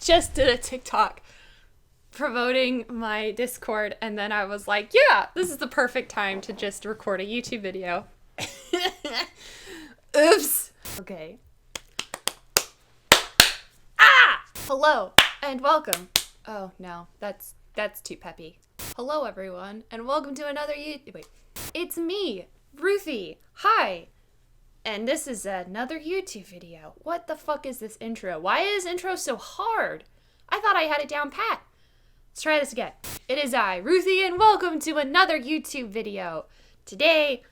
just did a TikTok promoting my Discord, and then I was like, yeah, this is the perfect time to just record a YouTube video. Oops. Okay. Hello and welcome. Oh no, that's too peppy. Hello everyone and welcome to another It's me, Ruthie. Hi. And this is another YouTube video. What the fuck is this intro? Why is intro so hard? I thought I had it down pat. Let's try this again. It is I, Ruthie, and welcome to another YouTube video. Today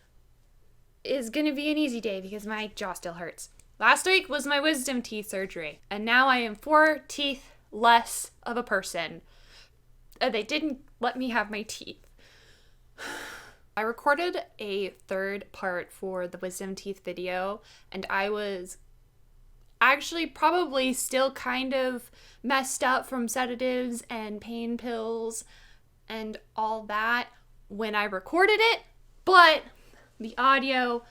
is gonna be an easy day because my jaw still hurts. Last week was my wisdom teeth surgery, and now I am 4 teeth less of a person. They didn't let me have my teeth. I recorded a third part for the wisdom teeth video, and I was actually probably still kind of messed up from sedatives and pain pills and all that when I recorded it, but the audio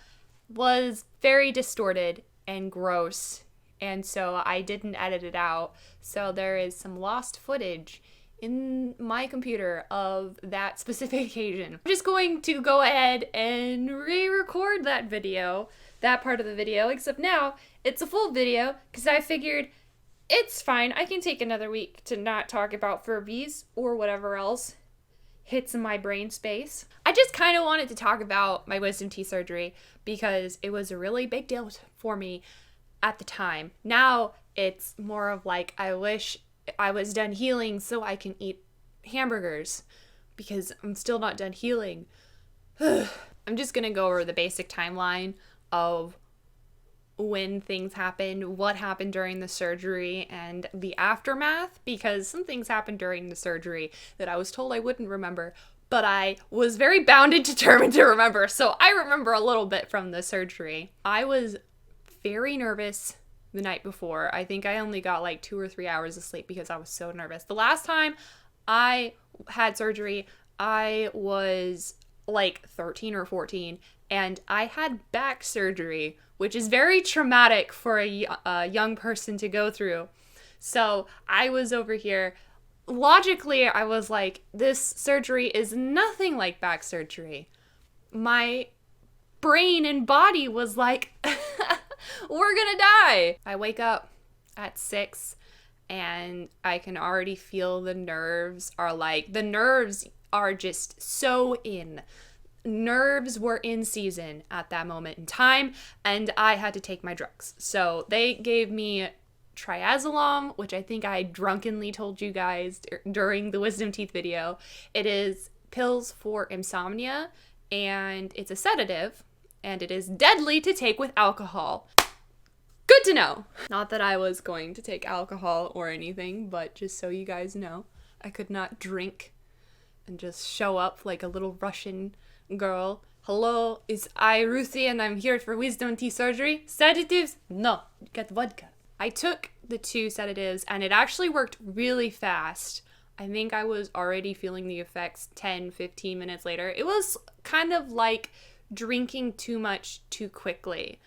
was very distorted and gross, and so I didn't edit it out. So there is some lost footage in my computer of that specific occasion. I'm just going to go ahead and re-record that video, that part of the video, except now it's a full video because I figured it's fine. I can take another week to not talk about Furbies or whatever else hits in my brain space. I just kind of wanted to talk about my wisdom teeth surgery because it was a really big deal for me at the time. Now it's more of like, I wish I was done healing so I can eat hamburgers because I'm still not done healing. I'm just gonna go over the basic timeline of when things happened, what happened during the surgery, and the aftermath, because some things happened during the surgery that I was told I wouldn't remember, but I was very bound and determined to remember, so I remember a little bit from the surgery. I was very nervous the night before. I think I only got like 2 or 3 hours of sleep because I was so nervous. The last time I had surgery, I was like 13 or 14, and I had back surgery, which is very traumatic for a young person to go through. So I was over here. Logically, I was like, this surgery is nothing like back surgery. My brain and body was like, we're gonna die. I wake up at 6 and I can already feel the nerves are just so in. Nerves were in season at that moment in time, and I had to take my drugs. So they gave me triazolam, which I think I drunkenly told you guys during the wisdom teeth video. It is pills for insomnia, and it's a sedative, and it is deadly to take with alcohol. Good to know. Not that I was going to take alcohol or anything, but just so you guys know, I could not drink and just show up like a little Russian girl. Hello, it's I, Ruthie, and I'm here for wisdom teeth surgery. Sedatives? No, get vodka. I took the 2 sedatives, and it actually worked really fast. I think I was already feeling the effects 10, 15 minutes later. It was kind of like drinking too much too quickly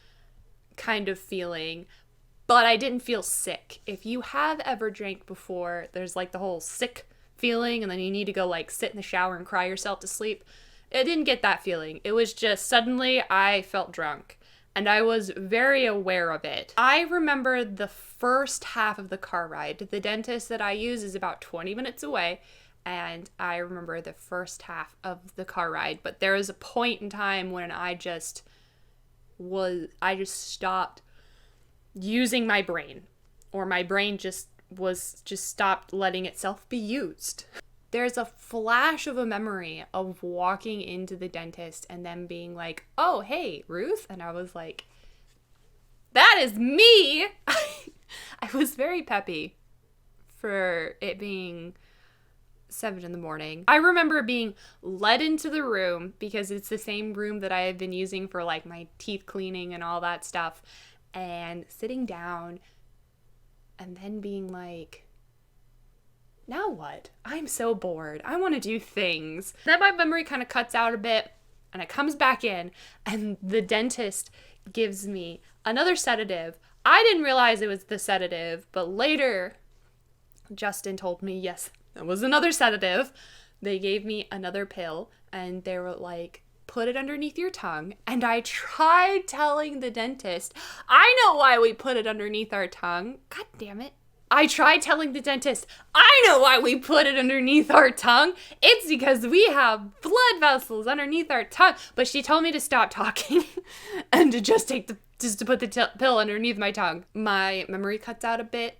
kind of feeling, but I didn't feel sick. If you have ever drank before, there's like the whole sick feeling, and then you need to go like sit in the shower and cry yourself to sleep. I didn't get that feeling. It was just suddenly I felt drunk, and I was very aware of it. I remember the first half of the car ride. The dentist that I use is about 20 minutes away, and I remember the first half of the car ride, but there was a point in time when I just stopped using my brain, or my brain just stopped letting itself be used. There's a flash of a memory of walking into the dentist and then being like, oh, hey, Ruth. And I was like, that is me. I was very peppy for it being 7 a.m. I remember being led into the room because it's the same room that I had been using for like my teeth cleaning and all that stuff, and sitting down and then being like, now what? I'm so bored. I want to do things. Then my memory kind of cuts out a bit and it comes back in, and the dentist gives me another sedative. I didn't realize it was the sedative, but later Justin told me, yes, that was another sedative. They gave me another pill and they were like, put it underneath your tongue. And I tried telling the dentist, I know why we put it underneath our tongue. God damn it. I tried telling the dentist, I know why we put it underneath our tongue. It's because we have blood vessels underneath our tongue. But she told me to stop talking and to just to put the pill underneath my tongue. My memory cuts out a bit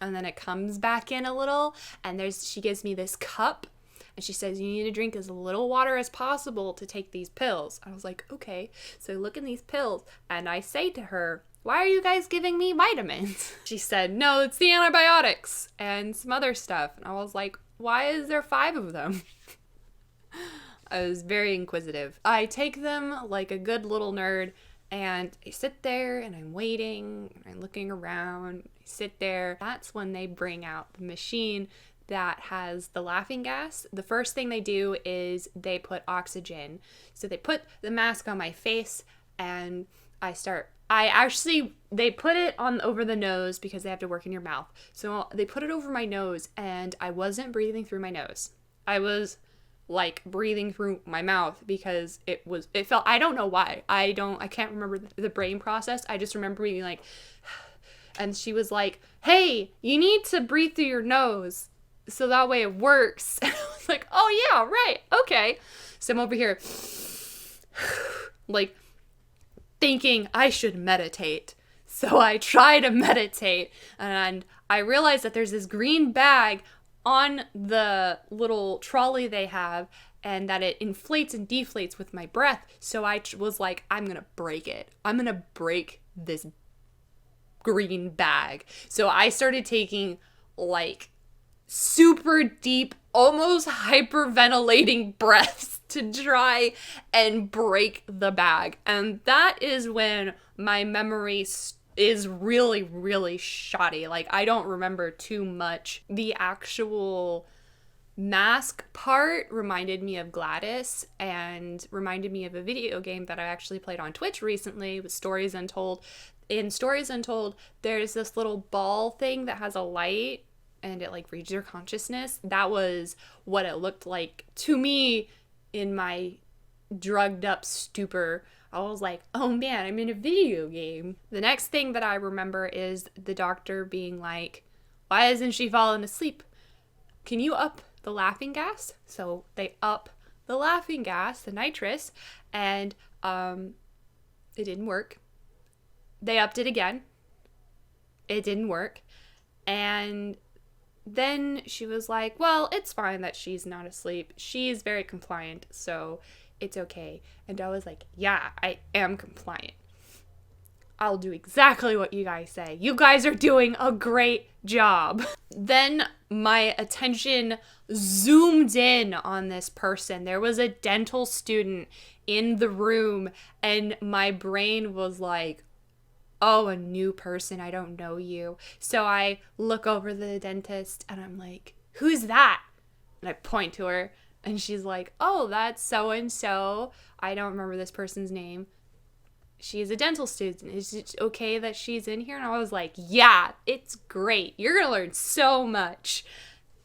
and then it comes back in a little. And she gives me this cup. And she says, you need to drink as little water as possible to take these pills. I was like, okay. So I look in these pills and I say to her, why are you guys giving me vitamins? She said, no, it's the antibiotics and some other stuff. And I was like, why is there 5 of them? I was very inquisitive. I take them like a good little nerd and I sit there and I'm waiting and I'm looking around. I sit there. That's when they bring out the machine that has the laughing gas. The first thing they do is they put oxygen. So they put the mask on my face and they put it on over the nose because they have to work in your mouth. So they put it over my nose and I wasn't breathing through my nose. I was like breathing through my mouth because it felt, I don't know why. I can't remember the brain process. I just remember being like, and she was like, hey, you need to breathe through your nose so that way it works. And I was like, oh yeah, right, okay. So I'm over here like thinking I should meditate. So I try to meditate and I realize that there's this green bag on the little trolley they have and that it inflates and deflates with my breath. So I was like, I'm gonna break it. I'm gonna break this green bag. So I started taking like super deep, almost hyperventilating breaths to try and break the bag. And that is when my memory is really, really shoddy. Like, I don't remember too much. The actual mask part reminded me of Gladys and reminded me of a video game that I actually played on Twitch recently with Stories Untold. In Stories Untold, there's this little ball thing that has a light and it like reads your consciousness. That was what it looked like to me in my drugged up stupor. I was like, oh man, I'm in a video game. The next thing that I remember is the doctor being like, why isn't she falling asleep? Can you up the laughing gas? So they up the laughing gas, the nitrous, and it didn't work. They upped it again. It didn't work. And then she was like, well, it's fine that she's not asleep. She's very compliant, so it's okay. And I was like, yeah, I am compliant. I'll do exactly what you guys say. You guys are doing a great job. Then my attention zoomed in on this person. There was a dental student in the room, and my brain was like, oh, a new person, I don't know you. So I look over the dentist and I'm like, who's that? And I point to her and she's like, oh, that's so-and-so. I don't remember this person's name. She's a dental student. Is it okay that she's in here? And I was like, yeah, it's great. You're going to learn so much.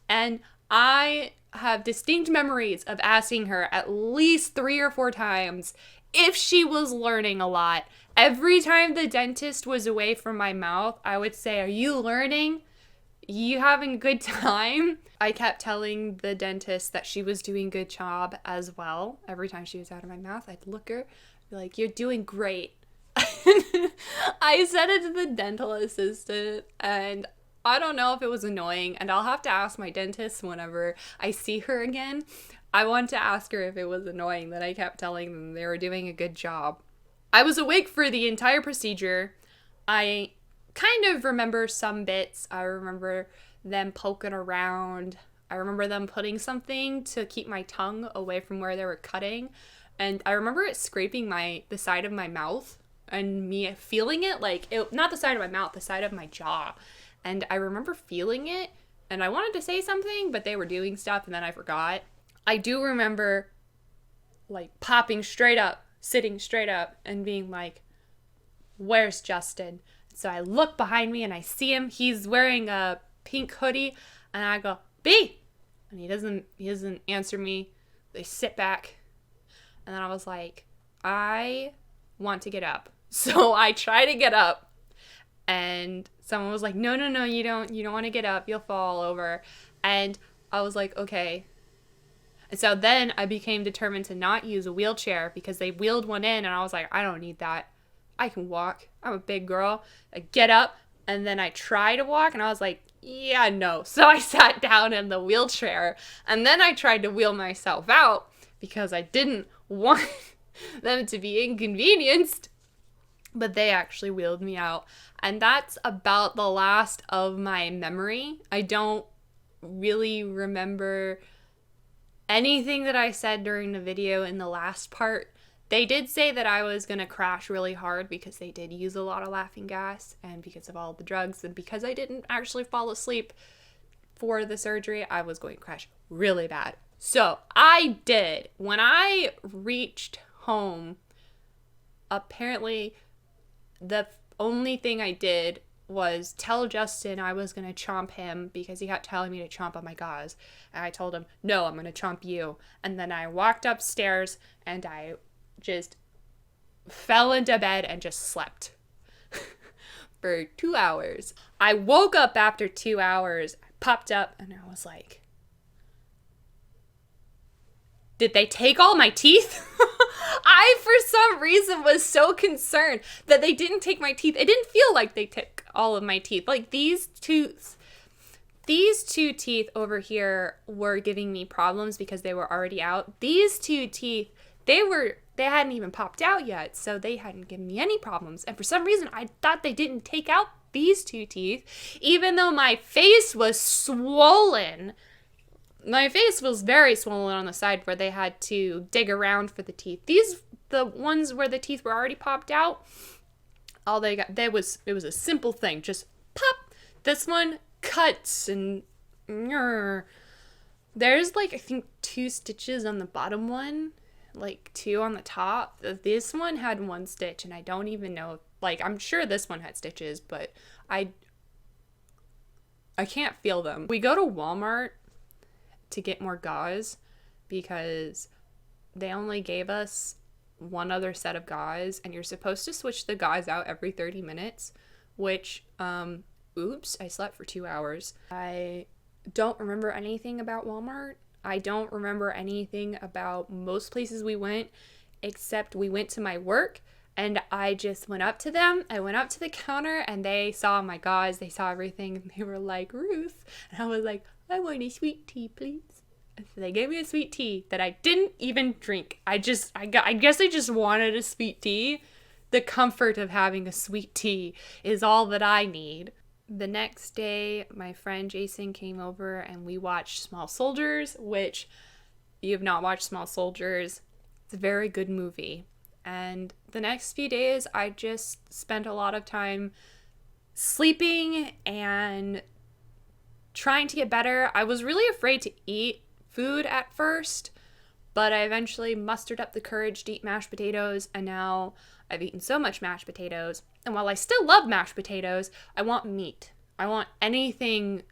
And I have distinct memories of asking her at least 3 or 4 times if she was learning a lot. Every time the dentist was away from my mouth, I would say, are you learning? You having a good time? I kept telling the dentist that she was doing a good job as well. Every time she was out of my mouth, I'd look her, be like, you're doing great. I said it to the dental assistant, and I don't know if it was annoying, and I'll have to ask my dentist whenever I see her again. I want to ask her if it was annoying that I kept telling them they were doing a good job. I was awake for the entire procedure. I kind of remember some bits. I remember them poking around. I remember them putting something to keep my tongue away from where they were cutting. And I remember it scraping the side of my mouth and me feeling it, not the side of my mouth, the side of my jaw. And I remember feeling it and I wanted to say something, but they were doing stuff and then I forgot. I do remember popping straight up, sitting straight up and being like, where's Justin? So I look behind me and I see him. He's wearing a pink hoodie, and I go, B! And he doesn't answer me. They sit back. And then I was like, I want to get up. So I try to get up, and someone was like, no, you don't want to get up. You'll fall over. And I was like, okay. And so then I became determined to not use a wheelchair because they wheeled one in, and I was like, I don't need that. I can walk. I'm a big girl. I get up, and then I try to walk, and I was like, yeah, no. So I sat down in the wheelchair, and then I tried to wheel myself out because I didn't want them to be inconvenienced. But they actually wheeled me out. And that's about the last of my memory. I don't really remember anything that I said during the video in the last part. They did say that I was going to crash really hard because they did use a lot of laughing gas, and because of all the drugs, and because I didn't actually fall asleep for the surgery, I was going to crash really bad. So I did. When I reached home, apparently the only thing I did was tell Justin I was going to chomp him because he kept telling me to chomp on my gauze. And I told him, no, I'm going to chomp you. And then I walked upstairs and I just fell into bed and just slept for 2 hours. I woke up after 2 hours, popped up, and I was like, did they take all my teeth? I, for some reason, was so concerned that they didn't take my teeth. It didn't feel like they took all of my teeth. Like, these two teeth over here were giving me problems because they were already out. These 2 teeth, they hadn't even popped out yet, so they hadn't given me any problems. And for some reason, I thought they didn't take out these 2 teeth, even though my face was swollen. My face was very swollen on the side where they had to dig around for the teeth. The ones where the teeth were already popped out, all they got, it was a simple thing. Just pop. This one cuts and there's like, I think 2 stitches on the bottom one, like 2 on the top. This one had 1 stitch, and I don't even know, like, I'm sure this one had stitches, but I can't feel them. We go to Walmart to get more gauze because they only gave us 1 other set of gauze, and you're supposed to switch the gauze out every 30 minutes, which, oops, I slept for 2 hours. I don't remember anything about Walmart. I don't remember anything about most places we went, except we went to my work, and I just went up to them. I went up to the counter, and they saw my gauze. They saw everything, and they were like, Ruth. And I was like, I want a sweet tea, please. And so they gave me a sweet tea that I didn't even drink. I guess I just wanted a sweet tea. The comfort of having a sweet tea is all that I need. The next day, my friend Jason came over and we watched Small Soldiers, which, if you have not watched Small Soldiers, it's a very good movie. And the next few days, I just spent a lot of time sleeping and trying to get better. I was really afraid to eat food at first, but I eventually mustered up the courage to eat mashed potatoes, and now I've eaten so much mashed potatoes. And while I still love mashed potatoes, I want meat. I want anything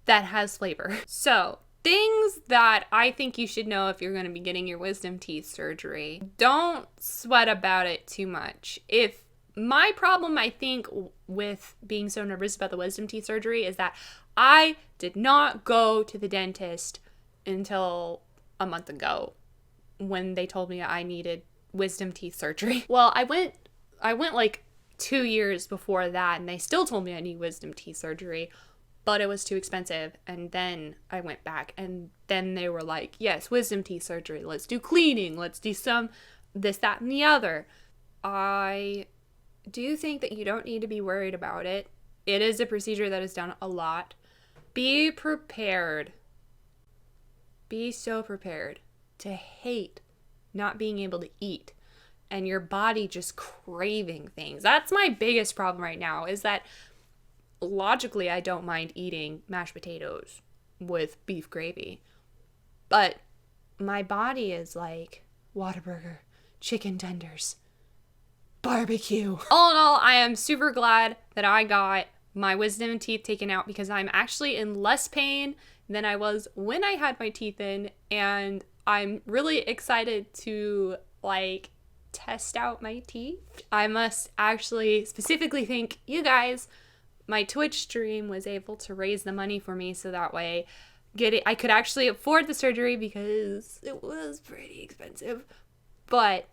that has flavor. So, things that I think you should know if you're going to be getting your wisdom teeth surgery. Don't sweat about it too much. If my problem, I think, with being so nervous about the wisdom teeth surgery is that I did not go to the dentist until a month ago when they told me I needed wisdom teeth surgery. Well, I went like 2 years before that, and they still told me I need wisdom teeth surgery, but it was too expensive. And then I went back, and then they were like, yes, wisdom teeth surgery. Let's do cleaning. Let's do some this, that, and the other. I do think that you don't need to be worried about it. It is a procedure that is done a lot. Be prepared. Be so prepared to hate not being able to eat and your body just craving things. That's my biggest problem right now, is that logically I don't mind eating mashed potatoes with beef gravy, but my body is like Whataburger, chicken tenders, barbecue. All in all, I am super glad that I got my wisdom teeth taken out because I'm actually in less pain than I was when I had my teeth in, and I'm really excited to like test out my teeth. I must actually specifically thank you guys. My Twitch stream was able to raise the money for me so that way I could actually afford the surgery because it was pretty expensive. But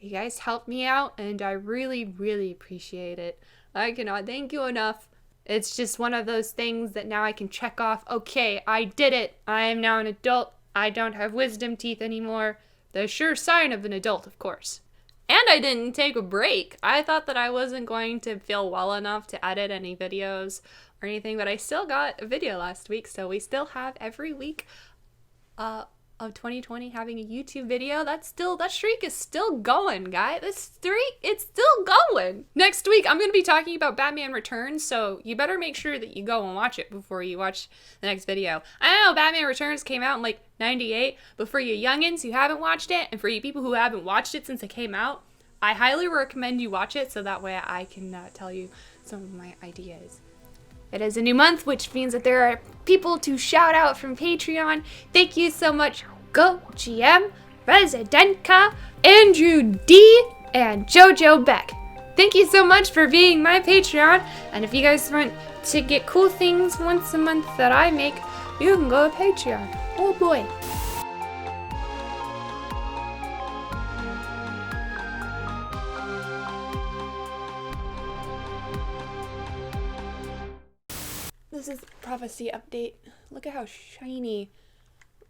you guys helped me out and I really, really appreciate it. I cannot thank you enough. It's just one of those things that now I can check off. Okay, I did it. I am now an adult. I don't have wisdom teeth anymore. The sure sign of an adult, of course. And I didn't take a break. I thought that I wasn't going to feel well enough to edit any videos or anything, but I still got a video last week, so we still have every week of 2020 having a YouTube video. That streak is still going, guys. This streak, it's still going. Next week, I'm going to be talking about Batman Returns, so you better make sure that you go and watch it before you watch the next video. I know Batman Returns came out in like 98, but for you youngins who haven't watched it, and for you people who haven't watched it since it came out, I highly recommend you watch it so that way I can tell you some of my ideas. It is a new month, which means that there are people to shout out from Patreon. Thank you so much, Go GM, Residentka, Andrew D, and Jojo Beck. Thank you so much for being my Patreon. And if you guys want to get cool things once a month that I make, you can go to Patreon. Oh boy. This is Prophecy update. Look at how shiny.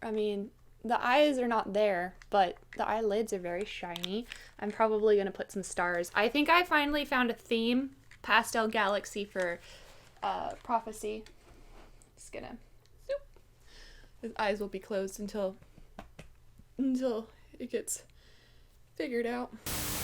I mean, the eyes are not there, but the eyelids are very shiny. I'm probably going to put some stars. I think I finally found a theme, Pastel Galaxy, for Prophecy. Just gonna zoop. His eyes will be closed until it gets figured out.